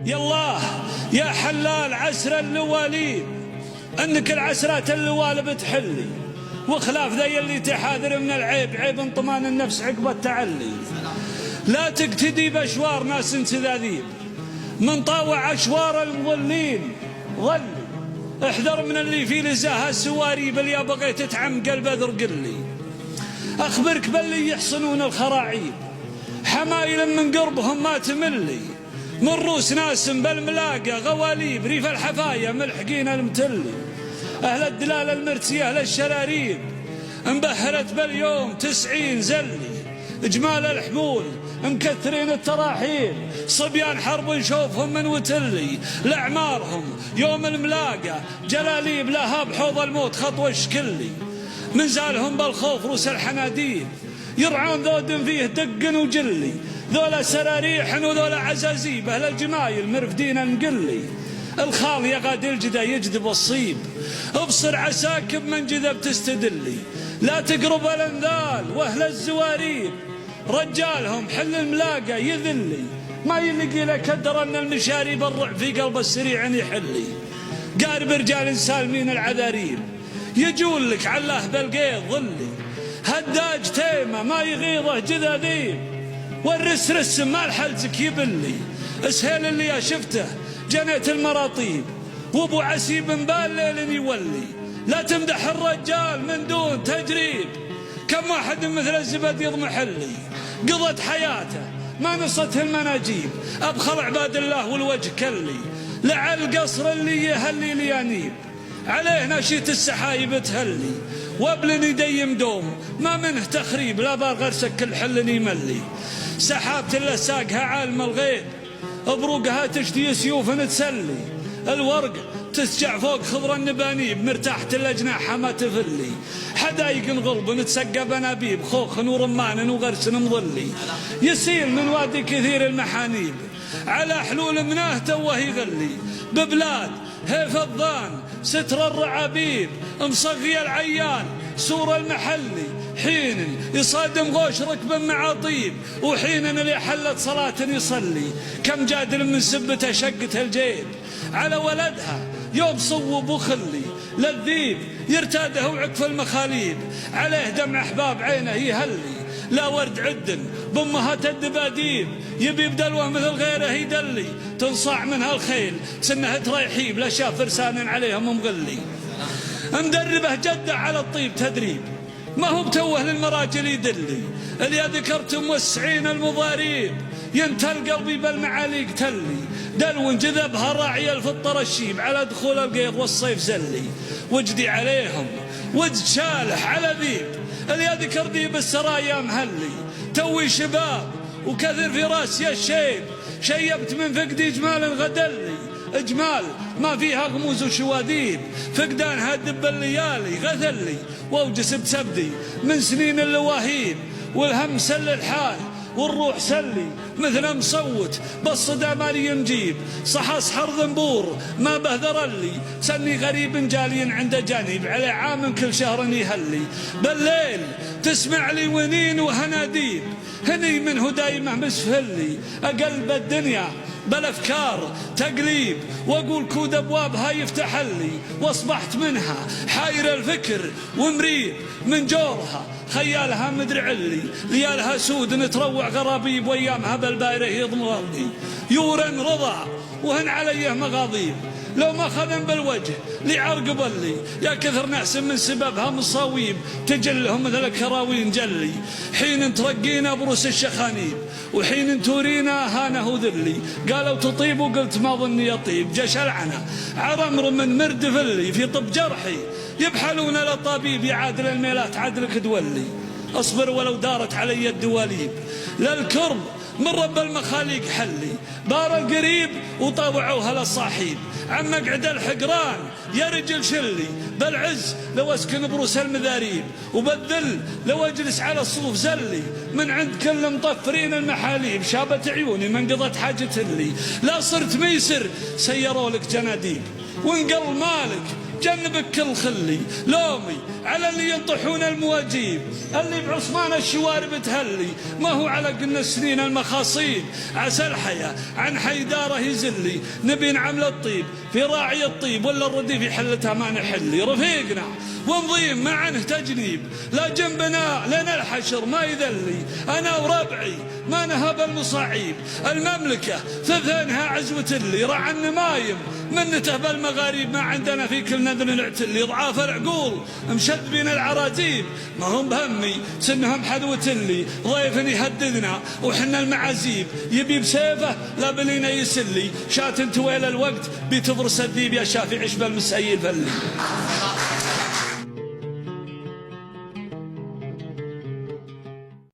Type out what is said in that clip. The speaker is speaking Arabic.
يالله يا حلال عسر اللوالين، انك العسرات اللوال بتحلي، وخلاف ذي اللي تحاذر من العيب، عيب انطمان النفس عقب التعلي. لا تقتدي باشوار ناس سذاذيب، من طاوع اشوار المضلين ظلي، احذر من اللي في لزاها السواريب، اللي بغيت تعم قلب اذر قلي. اخبرك باللي يحصنون الخراعيب، حمايل من قربهم ما تملي، من روس ناس بالملاقى غواليب، ريف الحفايا ملحقين المتلي. اهل الدلال المرتسي اهل الشراريب، انبهرت باليوم 90 زلي، اجمال الحمول مكثرين التراحيل، صبيان حرب نشوفهم من وتلي، لاعمارهم يوم الملاقى جلاليب، لها بحوض الموت خطوه شكلي، من زالهم بالخوف روس الحناديل، يرعون ذود فيه دق وجلي، ذولا سراريح وذولا عزازيب، اهل الجمايل مرفدين المقلي. الخال يا غادي الجدا يجذب الصيب، ابصر عساك بمن جذب تستدلي، لا تقرب الانذال واهل الزواريب، رجالهم حل الملاقى يذلي، ما يلقي لك قدر ان المشاريب، الرعب في قلب السريع يحلي. قارب رجال سالمين العذاريب، يجول لك علاه بالقيض ظلي، هداج تيمه ما يغيظه جذاذيب، والرسرس ما لحلتك يبلي. اسهل اللي يا شفته جنيت المراطيب، وابو عسيب بال ليل يولي، لا تمدح الرجال من دون تجريب، كم واحد مثل الزبد يضمح لي، قضت حياته ما نصته المناجيب، ابخل عباد الله والوجه كلي، لعل قصر اللي يهلي ليانيب، عليه نشيت السحايب تهلي، وابلني ديم دوم ما منه تخريب، لا بار غرسك الحلني ملي. سحابة اللي ساقها عالم الغيب، بروقها تشتي سيوف تسلي، الورق تسجع فوق خضر النبانيب، مرتاحة الأجناح ما تفلي، حدايق غلب نتسقى بنابيب، خوخ ورمان وغرس مظلي، يسيل من وادي كثير المحانيب، على حلول مناه توه يغلي، ببلاد هيف الضان ستر الرعابيب، مصغي العيان سور المحلي، حين يصادم غوش ركب معاطيب، وحين اللي حلت صلاة يصلي، كم جادل من سبته شقته الجيب، على ولدها يوم صوب وخلي، للذيب يرتاده وعقف المخاليب، عليه دمع احباب عينه يهلي، لا ورد عدن بامهات الدباديب، يبي بدلوه مثل غيره يدلي، تنصاع منها الخيل سنه تريحيب، لا شاف فرسان عليهم مغلي. مدربه جده على الطيب تدريب، ما هو بتوه للمراجل يدلي، اللي ذكرت موسعين المضاريب، ينتل قلبي بالمعاليق تلي، دلو جذبها راعي الفطر الشيب، على دخول القيض والصيف زلي، وجدي عليهم وجد شالح على ذيب، اللي ذكر ذيب السرايا مهلي، توي شباب وكثر في راسي الشيب، شيبت من فقدي جمال غدلي، اجمال ما فيها غموز وشواذيب، فقدانها دب الليالي غثلي، واوجس بسبدي من سنين اللواهيب، والهم سل الحال والروح سلي، مثل مصوت بالصدى مالي مجيب، صحص حر ذنبور ما بهذر لي، سني غريب جالي عند جانب، على عام كل شهر يهلي، بالليل تسمع لي ونين وهناديب، هني منه دايما مسفلي، اقلب الدنيا بالافكار تقليب، واقول كود ابوابها يفتح لي، واصبحت منها حاير الفكر ومريب، من جورها خيالها مدري علي، ليالها سود نتروع غرابيب، وايامها بالبايره يضمرني، يورن رضا وهن عليه مغاضيب، لو ما خذن بالوجه لعرقب لي، يا كثر ناس من سببها مصاويب، تجلهم مثل الكراوين جلي، حين ترقينا بروس الشخانيب، وحين تورينا هانه ذلي، قالوا تطيب وقلت ما ظني يطيب، جش العنى عرمر من مرد فلي، في طب جرحي يبحلون للطبيب، يعادل الميلات عدلك دولي، اصبر ولو دارت علي الدواليب، للكرب من رب المخاليق حلي، بار القريب وطاوعوها للصاحيب، عم مقعد الحقران يا رجل شلي، بالعز لو اسكن بروس المذاريب، وبالذل لو اجلس على الصوف زلي، من عند كل مطفرين المحاليب، شابت عيوني من قضت حاجة لي، لا صرت ميسر سيروا لك جناديب، وانقل مالك جنبك كل خلي، لومي على اللي ينطحون المواجيب، اللي بعثمان الشوارب تهلي، ما هو على قلنا السنين المخاصيب. عسى الحياة عن حيداره يزلي، نبي نعمل الطيب في راعي الطيب، ولا الردي في حلتها ما نحلي. رفيقنا ونضيم ما عنه تجنيب، لا جنبنا لنا الحشر ما يذلي، أنا وربعي ما نهب المصاعيب. المملكة ثثنها عزوة اللي رعى النمايم، منته بالمغاريب ما عندنا في كل نذر نعتلي. ضعاف العقول مشد بين العراجيب، ما هم بهمي سنهم حذوة اللي، ضيف يهددنا وحنا المعازيب، يبي بسيفه لا بلينا يسلي. شات تويل الوقت بتضرس الديب يا شافي عشب المسيل فلي.